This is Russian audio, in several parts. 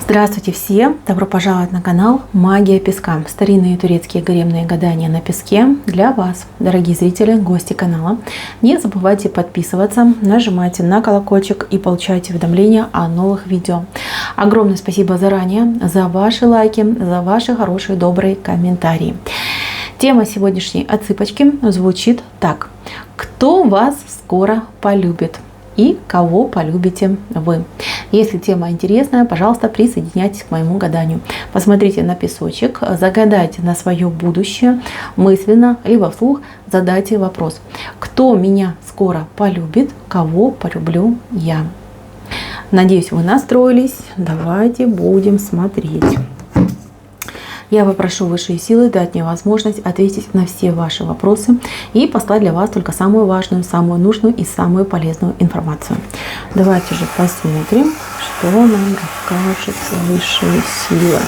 Здравствуйте все! Добро пожаловать на канал Магия Песка. Старинные турецкие гаремные гадания на песке для вас, дорогие зрители, гости канала. Не забывайте подписываться, нажимайте на колокольчик и получайте уведомления о новых видео. Огромное спасибо заранее за ваши лайки, за ваши хорошие, добрые комментарии. Тема сегодняшней отсыпочки звучит так. Кто вас скоро полюбит? И кого полюбите вы. Если тема интересная, пожалуйста, присоединяйтесь к моему гаданию. Посмотрите на песочек, загадайте на свое будущее мысленно, либо вслух задайте вопрос. Кто меня скоро полюбит, кого полюблю я? Надеюсь, вы настроились. Давайте будем смотреть. Я попрошу высшие силы дать мне возможность ответить на все ваши вопросы и послать для вас только самую важную, самую нужную и самую полезную информацию. Давайте же посмотрим, что нам расскажут высшие силы.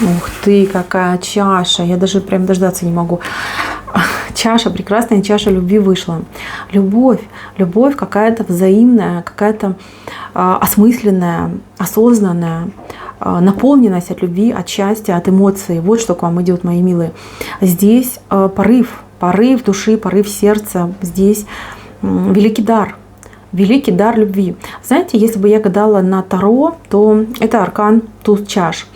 Ух ты, какая чаша! Я даже прям дождаться не могу. Чаша, прекрасная чаша любви вышла. Любовь какая-то взаимная, какая-то осмысленная, осознанная, наполненность от любви, от счастья, от эмоций. Вот что к вам идет, мои милые. Здесь порыв души, порыв сердца. Здесь великий дар любви. Знаете, если бы я гадала на Таро, то это аркан туз чаш.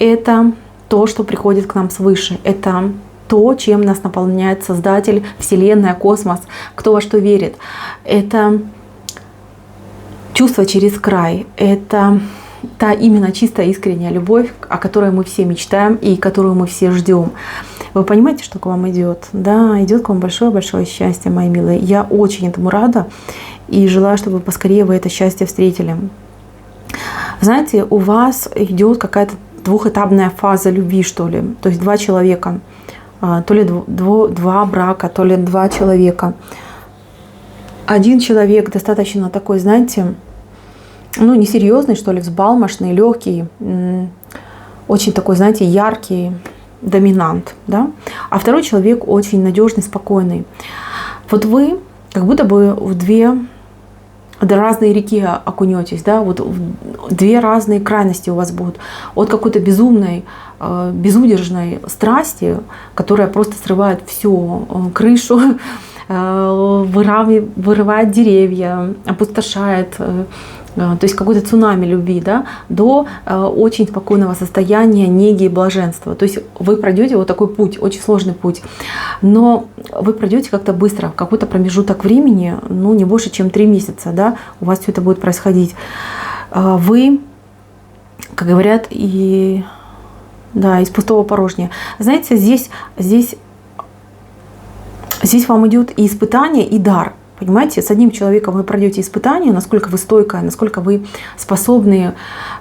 Это то, что приходит к нам свыше. Это то, чем нас наполняет Создатель, Вселенная, космос, кто во что верит. Это чувство через край. Это та именно чистая, искренняя любовь, о которой мы все мечтаем и которую мы все ждем. Вы понимаете, что к вам идет? Да, идет к вам большое-большое счастье, мои милые. Я очень этому рада и желаю, чтобы поскорее вы это счастье встретили. Знаете, у вас идет какая-то двухэтапная фаза любви, что ли. То есть два человека. То ли два брака, то ли два человека. Один человек достаточно такой, знаете, несерьезный, что ли, взбалмошный, легкий, очень такой, знаете, яркий, доминант, да? А второй человек очень надежный, спокойный. Вот вы как будто бы в две разные реки окунетесь, да? Вот в две разные крайности у вас будут. От какой-то безумной, безудержной страсти, которая просто срывает всю крышу, вырывает деревья, опустошает, то есть какой-то цунами любви, да, до очень спокойного состояния, неги и блаженства. То есть вы пройдете вот такой путь, очень сложный путь, но вы пройдете как-то быстро, в какой-то промежуток времени, не больше, чем 3 месяца, да, у вас все это будет происходить. Вы, как говорят, из пустого порожня. Знаете, здесь вам идет и испытание, и дар. Понимаете, с одним человеком вы пройдете испытание, насколько вы стойкая, насколько вы способны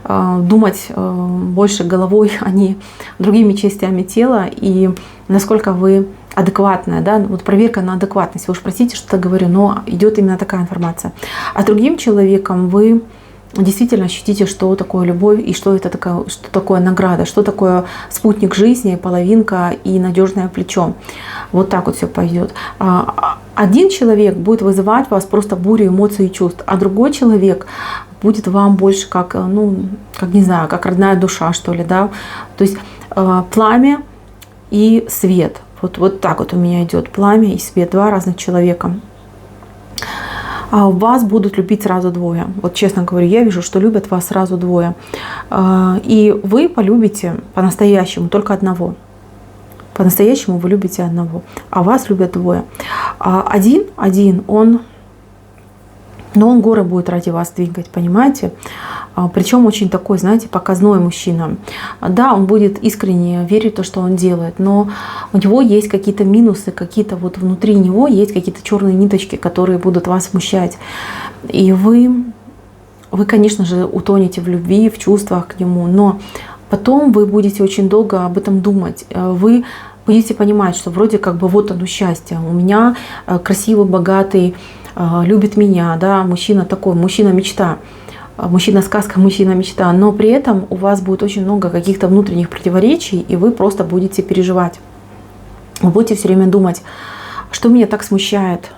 думать больше головой, а не другими частями тела, и насколько вы адекватная, да, вот проверка на адекватность. Вы уж простите, что-то говорю, но идет именно такая информация. А с другим человеком вы действительно ощутите, что такое любовь и что такое награда, что такое спутник жизни, половинка и надежное плечо. Вот так вот все пойдет. Один человек будет вызывать в вас просто бурю эмоций и чувств, а другой человек будет вам больше как не знаю, как родная душа, что ли, да. То есть пламя и свет. Вот так вот у меня идет пламя и свет, два разных человека. А вас будут любить сразу двое. Вот честно говорю, я вижу, что любят вас сразу двое. И вы полюбите по-настоящему только одного. По-настоящему вы любите одного, а вас любят двое. Один, он горы будет ради вас двигать, понимаете? Причем очень такой, знаете, показной мужчина. Да, он будет искренне верить в то, что он делает, но у него есть какие-то минусы, какие-то вот внутри него есть какие-то черные ниточки, которые будут вас смущать. И вы, конечно же, утонете в любви, в чувствах к нему, но потом вы будете очень долго об этом думать. Вы будете понимать, что вроде как бы вот оно счастье. У меня красивый, богатый, любит меня, да, мужчина такой, мужчина-мечта. Мужчина-сказка, мужчина-мечта. Но при этом у вас будет очень много каких-то внутренних противоречий, и вы просто будете переживать. Вы будете все время думать, что меня так смущает.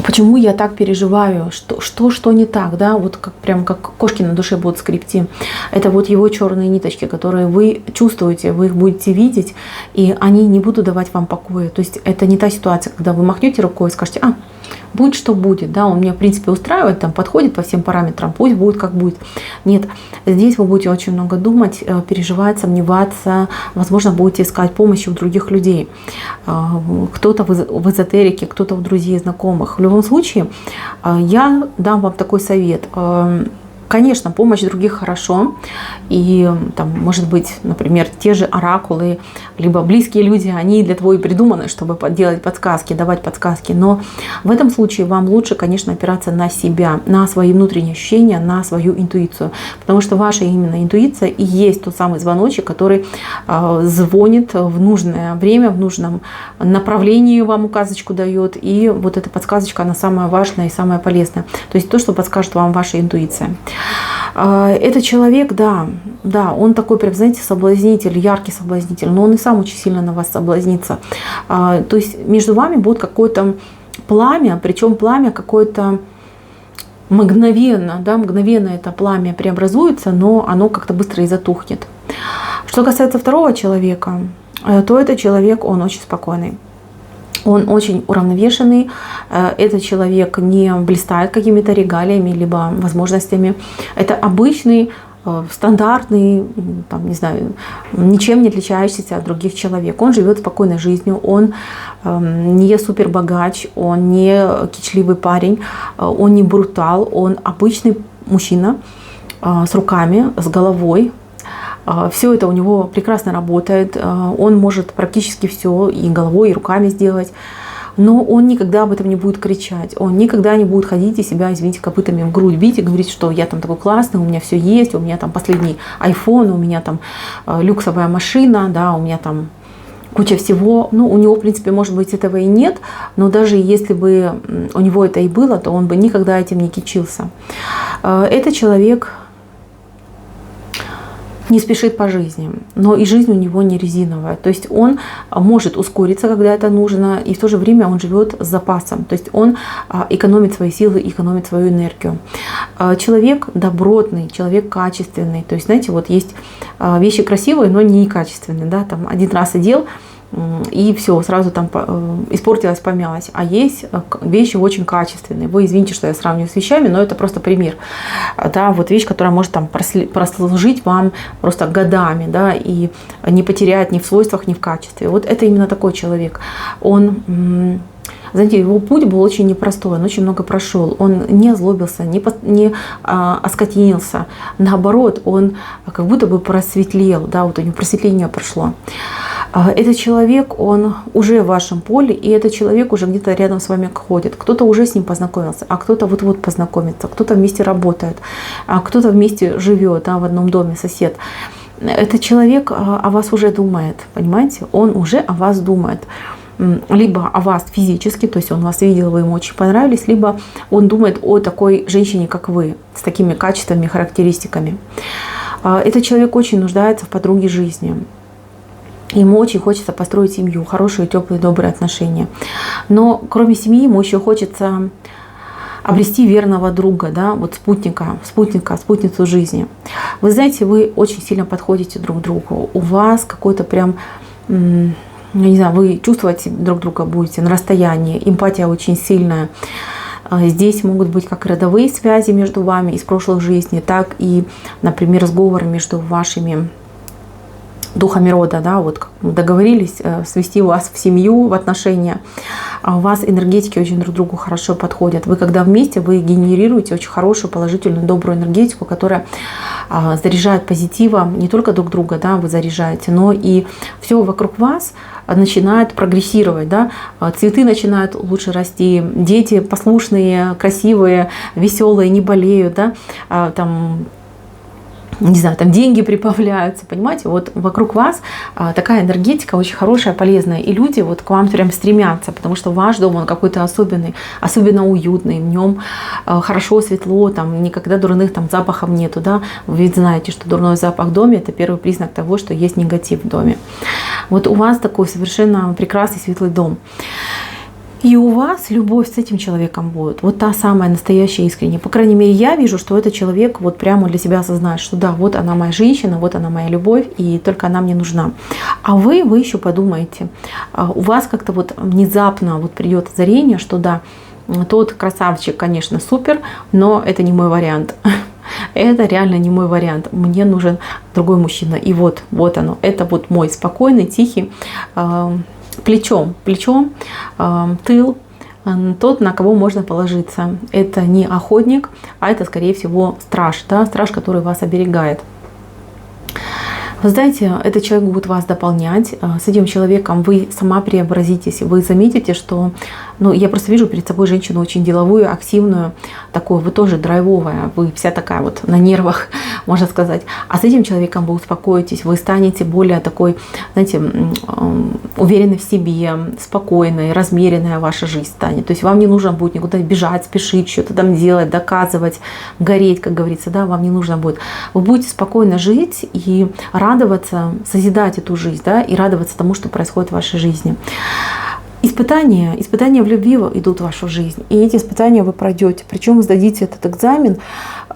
Почему я так переживаю, что не так, да, вот прям как кошки на душе будут скребти. Это вот его черные ниточки, которые вы чувствуете, вы их будете видеть, и они не будут давать вам покоя. То есть это не та ситуация, когда вы махнете рукой и скажете: будет что будет, да, он меня в принципе устраивает, там подходит по всем параметрам, пусть будет как будет. Нет, здесь вы будете очень много думать, переживать, сомневаться, возможно, будете искать помощи у других людей. Кто-то в эзотерике, кто-то у друзей, знакомых. В любом случае, я дам вам такой совет. Конечно, помощь других хорошо, и там, может быть, например, те же оракулы, либо близкие люди, они для того и придуманы, чтобы делать подсказки, давать подсказки. Но в этом случае вам лучше, конечно, опираться на себя, на свои внутренние ощущения, на свою интуицию. Потому что ваша именно интуиция и есть тот самый звоночек, который звонит в нужное время, в нужном направлении вам указочку дает. И вот эта подсказочка, она самая важная и самая полезная. То есть то, что подскажет вам ваша интуиция. Этот человек, да, он такой прям, знаете, соблазнитель, яркий соблазнитель, но он и сам очень сильно на вас соблазнится. То есть между вами будет какое-то пламя, причем пламя какое-то мгновенно, да, мгновенно это пламя преобразуется, но оно как-то быстро и затухнет. Что касается второго человека, то этот человек, он очень спокойный. Он очень уравновешенный, этот человек не блистает какими-то регалиями, либо возможностями. Это обычный, стандартный, там, не знаю, ничем не отличающийся от других человек. Он живет спокойной жизнью, он не супербогач, он не кичливый парень, он не брутал, он обычный мужчина с руками, с головой. Все это у него прекрасно работает, он может практически все и головой, и руками сделать, но он никогда об этом не будет кричать, он никогда не будет ходить и себя, извините, копытами в грудь бить и говорить, что я там такой классный, у меня все есть, у меня там последний iPhone, у меня там люксовая машина, да, у меня там куча всего. Ну, у него, в принципе, может быть, этого и нет, но даже если бы у него это и было, то он бы никогда этим не кичился. Этот человек не спешит по жизни, но и жизнь у него не резиновая. То есть он может ускориться, когда это нужно, и в то же время он живет с запасом. То есть он экономит свои силы, экономит свою энергию. Человек добротный, человек качественный. То есть, знаете, вот есть вещи красивые, но не качественные. Да? Там один раз одел, и все, сразу там испортилось, помялось. А есть вещи очень качественные. Вы извините, что я сравниваю с вещами, но это просто пример. Да, вот вещь, которая может там прослужить вам просто годами, да, и не потеряет ни в свойствах, ни в качестве. Вот это именно такой человек. Он, знаете, его путь был очень непростой, он очень много прошел. Он не озлобился, не оскотинился. Наоборот, он как будто бы просветлел, да, вот у него просветление прошло. Этот человек, он уже в вашем поле, и этот человек уже где-то рядом с вами ходит. Кто-то уже с ним познакомился, а кто-то вот-вот познакомится, кто-то вместе работает, а кто-то вместе живет, да, в одном доме, сосед. Этот человек о вас уже думает, понимаете? Он уже о вас думает. Либо о вас физически, то есть он вас видел, вы ему очень понравились, либо он думает о такой женщине, как вы, с такими качествами, характеристиками. Этот человек очень нуждается в подруге жизни. Ему очень хочется построить семью, хорошие, теплые, добрые отношения. Но кроме семьи ему еще хочется обрести верного друга, да, вот спутницу жизни. Вы знаете, вы очень сильно подходите друг к другу. У вас какой-то прям, не знаю, вы чувствовать друг друга будете на расстоянии, эмпатия очень сильная. Здесь могут быть как родовые связи между вами из прошлых жизней, так и, например, сговор между вашими духами рода, да, вот договорились свести вас в семью, в отношения, а у вас энергетики очень друг другу хорошо подходят. Вы когда вместе, вы генерируете очень хорошую, положительную, добрую энергетику, которая заряжает позитивом не только друг друга, да, вы заряжаете, но и все вокруг вас начинает прогрессировать, да, цветы начинают лучше расти, дети послушные, красивые, веселые, не болеют, да, там, не знаю, там деньги прибавляются, понимаете, вот вокруг вас такая энергетика очень хорошая, полезная, и люди вот к вам прям стремятся, потому что ваш дом, он какой-то особенный, особенно уютный, в нем хорошо, светло, там никогда дурных там запахов нету, да, вы ведь знаете, что дурной запах в доме — это первый признак того, что есть негатив в доме. Вот у вас такой совершенно прекрасный светлый дом. И у вас любовь с этим человеком будет. Вот та самая настоящая, искренняя. По крайней мере, я вижу, что этот человек вот прямо для себя осознает, что да, вот она моя женщина, вот она моя любовь, и только она мне нужна. А вы еще подумаете. У вас как-то вот внезапно вот придет озарение, что да, тот красавчик, конечно, супер, но это не мой вариант. Это реально не мой вариант. Мне нужен другой мужчина. И вот оно. Это вот мой спокойный, тихий, плечом, тыл, тот, на кого можно положиться. Это не охотник, а это, скорее всего, страж, да, страж, который вас оберегает. Вы знаете, этот человек будет вас дополнять. С этим человеком вы сама преобразитесь. Вы заметите, что... Ну, я просто вижу перед собой женщину очень деловую, активную, такую, вы тоже драйвовая, вы вся такая вот на нервах, можно сказать. А с этим человеком вы успокоитесь, вы станете более такой, знаете, уверенной в себе, спокойной, размеренная ваша жизнь станет. То есть вам не нужно будет никуда бежать, спешить, что-то там делать, доказывать, гореть, как говорится, да, вам не нужно будет. Вы будете спокойно жить и радоваться, созидать эту жизнь, да, и радоваться тому, что происходит в вашей жизни. Испытания в любви идут в вашу жизнь. И эти испытания вы пройдете. Причем вы сдадите этот экзамен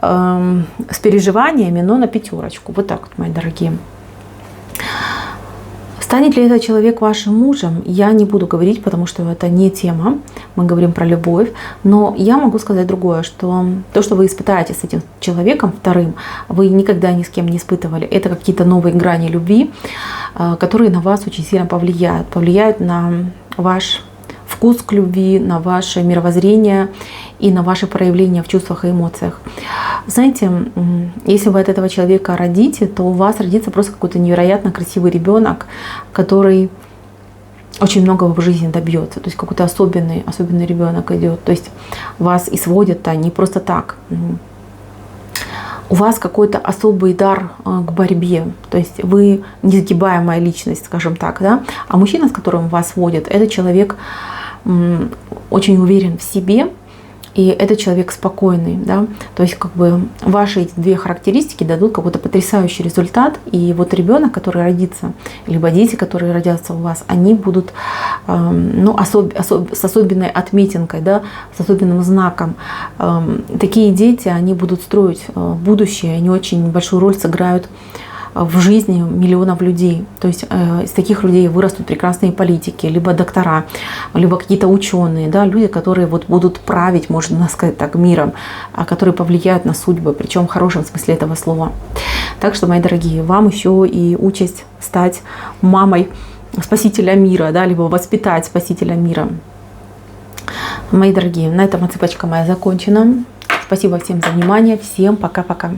с переживаниями, но на 5. Вот так вот, мои дорогие. Станет ли этот человек вашим мужем, я не буду говорить, потому что это не тема. Мы говорим про любовь. Но я могу сказать другое, что то, что вы испытаете с этим человеком вторым, вы никогда ни с кем не испытывали. Это какие-то новые грани любви, которые на вас очень сильно повлияют. Повлияют на ваш вкус к любви, на ваше мировоззрение и на ваши проявления в чувствах и эмоциях. Знаете, если вы от этого человека родите, то у вас родится просто какой-то невероятно красивый ребенок, который очень многого в жизни добьется. То есть какой-то особенный ребенок идет. То есть вас и сводят-то не просто так. У вас какой-то особый дар к борьбе, то есть вы несгибаемая личность, скажем так, да? А мужчина, с которым вас водят, это человек очень уверен в себе, и этот человек спокойный, да? То есть как бы ваши эти 2 характеристики дадут какой-то потрясающий результат, и вот ребенок, который родится, либо дети, которые родятся у вас, они будут с особенной отметинкой, да? С особенным знаком. Такие дети, они будут строить будущее, они очень большую роль сыграют в жизни миллионов людей. То есть из таких людей вырастут прекрасные политики, либо доктора, либо какие-то ученые, да, люди, которые вот будут править, можно сказать так, миром, которые повлияют на судьбы, причем в хорошем смысле этого слова. Так что, мои дорогие, вам еще и участь стать мамой спасителя мира, да, либо воспитать спасителя мира. Мои дорогие, на этом цепочка моя закончена. Спасибо всем за внимание. Всем пока-пока.